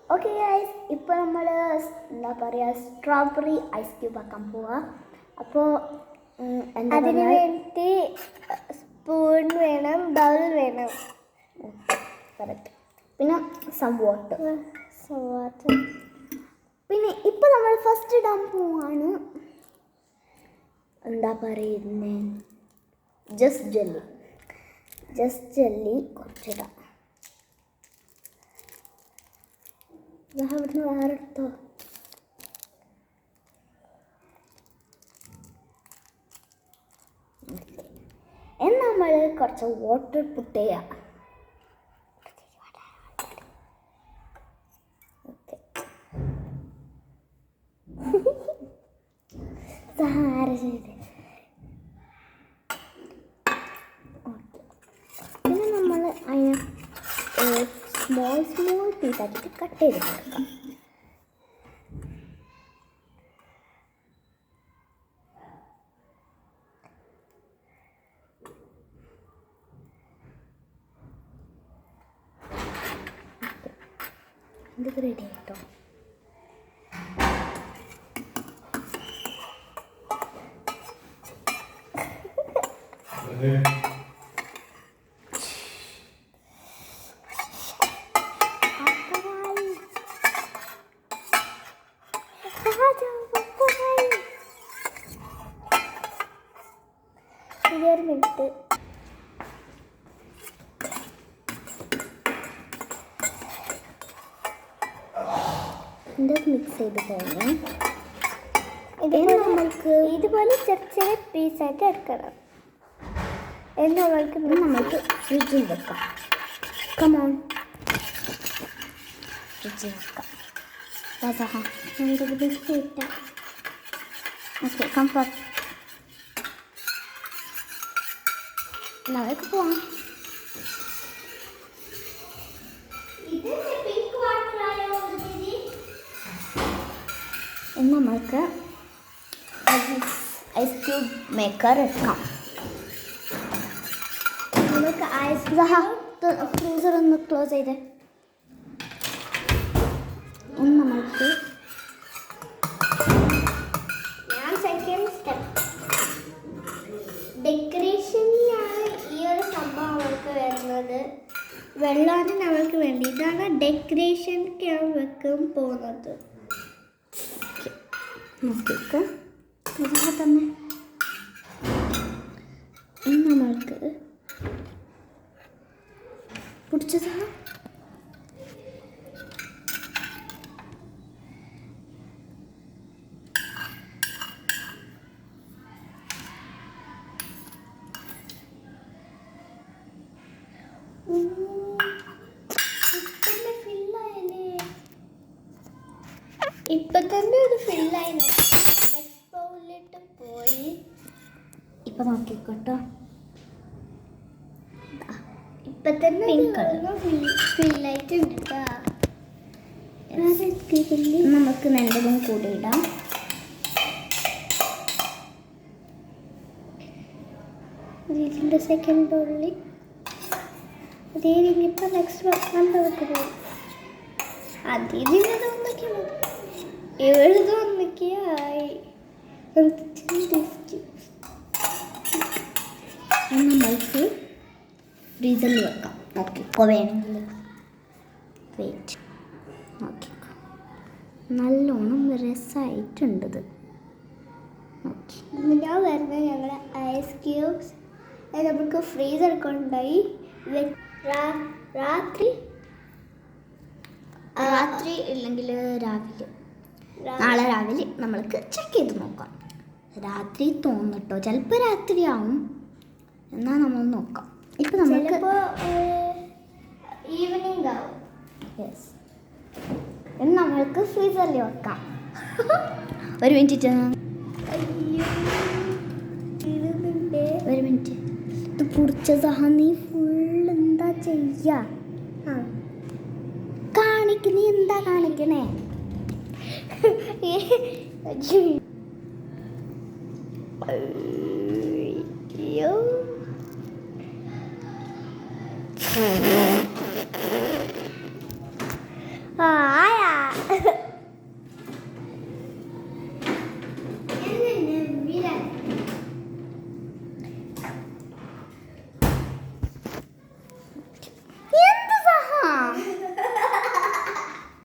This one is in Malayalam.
ഓക്കെ ഗൈസ്, ഇപ്പോൾ നമ്മൾ എന്താ പറയുക സ്ട്രോബെറി ഐസ് ക്യൂബ് ആക്കാൻ പോവുക. അപ്പോൾ അതിന് വേണ്ടി സ്പൂൺ വേണം, ബൗൾ വേണം, കറക്റ്റ്. പിന്നെ സം വാട്ടർ. വാട്ടർ. പിന്നെ ഇപ്പോൾ നമ്മൾ ഫസ്റ്റ് ഇടാൻ പോവാണ് എന്താ പറയുന്നത് ജസ്റ്റ് ജെല്ലി കുറച്ചിടാം. അവിടുന്ന് വേറെ എടുത്തോ. നമ്മൾ കുറച്ച് വാട്ടർ പുട്ട് ചെയ്യാം. പിന്നെ നമ്മൾ അതിനെ സ്മോൾ പീസാക്കിയിട്ട് കട്ട് ചെയ്ത് കൊടുക്കാം. ഇത് റെഡി ആയിട്ടോ. ഒരു മിനിറ്റ്. മിക്സ് ചെയ്ത് കഴിഞ്ഞു. നമ്മൾക്ക് ഇതുപോലെ ചെറിയ പീസായിട്ട് എടുക്കണം. നമ്മൾക്ക് ഫ്രിഡ്ജിൽ വെക്കാം. കമോൺ, ഫ്രിഡ്ജിൽ വെക്കാം. Okay, comfort. നമുക്ക് പോവാം. നമ്മൾക്ക് ഐസ് ക്യൂബ് മേക്കർ എടുക്കാം. നമുക്ക് ഫ്രീസർ ഒന്ന് ക്ലോസ് ചെയ്ത് നമ്മൾക്ക് സെക്കൻഡ് സ്റ്റെപ്പ് ഡെക്കറേഷനിലാണ് ഈ ഒരു സംഭവം അവൾക്ക് വരുന്നത്. വെള്ളമാണ് അവൾക്ക് വേണ്ടി. ഇതാണ് ഡെക്കറേഷനൊക്കെ അവൾ വെക്കാൻ പോകുന്നത്. നോക്കിയിട്ട് തന്നെ നമ്മൾക്ക് പിടിച്ചതാ. ഇപ്പൊ തന്നെ അത് ഫില്ലായി. നെക്സ്റ്റ് ബൗളിലിട്ട് പോയി. ഇപ്പൊ നോക്കിക്കോട്ടോ, ഇപ്പൊ തന്നെ പിങ്ക് ഫില്ലായിട്ടുണ്ട് കേട്ടോ. നമുക്ക് രണ്ടും കൂടി ഇടാം. ഇതിൻ്റെ സെക്കൻഡ് ബൗളിൽ അതേ ഇനിയിപ്പോൾ നെക്സ്റ്റ് വെക്കാൻ പോകുന്നത് അതിന് തോന്നിക്കണം. എഴുതൊന്നൊക്കെയായി നമ്മൾക്ക് ഫ്രീസറിൽ വെക്കാം. നോക്കിക്കോ, വേണമെങ്കിൽ വെയിറ്റ്. നോക്കിക്കോ, നല്ലോണം രസമായിട്ടുണ്ടത്. ഓക്കെ, ഞാൻ വരുന്നത് ഞങ്ങളുടെ ഐസ് ക്യൂബ്സ് നമുക്ക് ഫ്രീസർ കൊണ്ടുപോയി രാത്രി ഇല്ലെങ്കിൽ നാളെ രാവിലെ നമ്മൾക്ക് ചെക്ക് ചെയ്ത് നോക്കാം. രാത്രി തോന്നിട്ടോ, ചിലപ്പോൾ രാത്രിയാവും. എന്നാൽ നമ്മൾ നോക്കാം. ഇപ്പം നമ്മൾക്ക് ഈവനിങ് ആവും. യെസ്, നമ്മൾക്ക് ഫ്രീസറിൽ വെക്കാം. ഒരു മിനിറ്റ്, ഒരു മിനിറ്റ്. ഇത് പൊടിച്ചതാ. നീ ഫുൾ എന്താ ചെയ്യാ? നീ എന്താ കാണിക്കണേ? അയ്യോ,